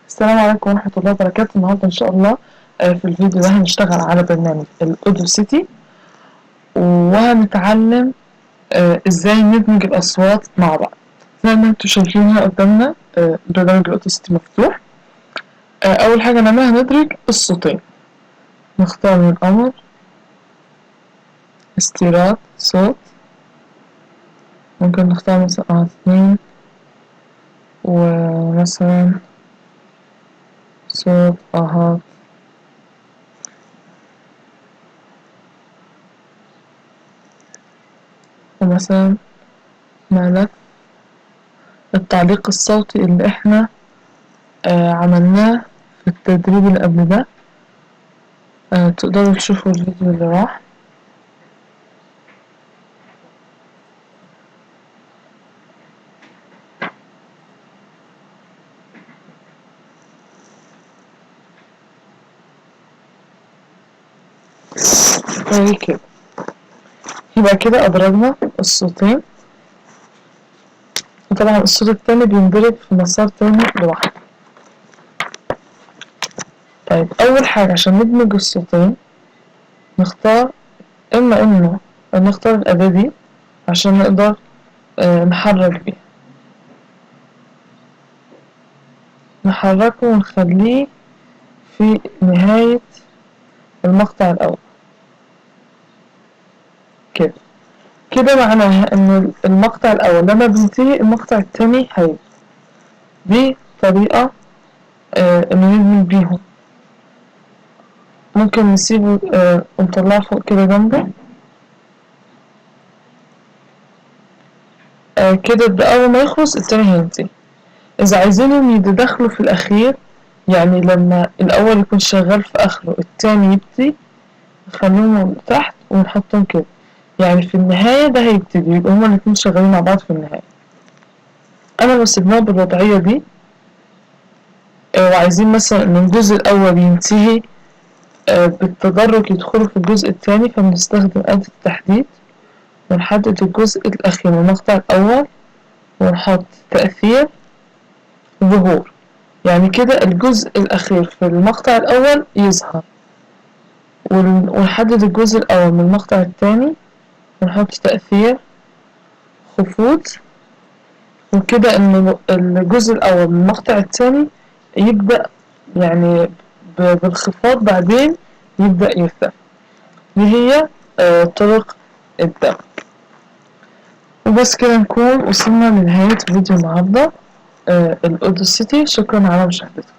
السلام عليكم ورحمة الله وبركاته. النهاردة إن شاء الله في الفيديو ده هنشتغل على برنامج الأوداسيتي، وهنتعلم إزاي ندمج الأصوات مع بعض. زي ما انتوا شايفينها قدامنا برنامج الأوداسيتي مفتوح. أول حاجة نعملها ندرج الصوتين. نختار من الأمر استيراد صوت، ممكن نختار مثلا 2 ومثلا صوت ومثلا ملف التعليق الصوتي اللي احنا عملناه في التدريب اللي قبل ده. تقدروا تشوفوا الفيديو اللي راح. كده يبقى كده أدرجنا الصوتين، وطبعا الصوت التاني بيندرج في مسار تاني لوحده. طيب أول حاجة عشان ندمج الصوتين نختار إنه نختار الأداة دي عشان نقدر نحرك بيها، نحركه ونخليه في نهاية المقطع الأول. كده معناها إن المقطع الأول لما بينتهي المقطع التاني هيبدأ. دي طريقة إنه ندمج بيهم. ممكن نسيبه ونطلعه فوق كده جنبه كده. ده أول ما يخلص التاني هينتهي. إذا عايزينهم يتدخلوا في الأخير، يعني لما الأول يكون شغال في آخره التاني يبتدي، نخليهم تحت ونحطهم كده، يعني في النهاية ده هيبتدي، يبقى هما الاتنين شغالين مع بعض في النهاية. أنا لو سيبناه بالوضعية دي وعايزين مثلا إن الجزء الأول ينتهي بالتدرج يدخلوا في الجزء التاني، فبنستخدم أداة التحديد ونحدد الجزء الأخير من المقطع الأول ونحط تأثير ظهور، يعني كده الجزء الأخير في المقطع الأول يظهر، ونحدد الجزء الأول من المقطع التاني ونحط تأثير خفوت، وكده إن الجزء الأول من المقطع التاني يبدأ يعني بالخفاض، بعدين يبدأ يرتفع. دي هي طرق الدمج. وبس كده نكون وصلنا لنهاية فيديو النهاردة الأوداسيتي. شكرا على مشاهدتكم.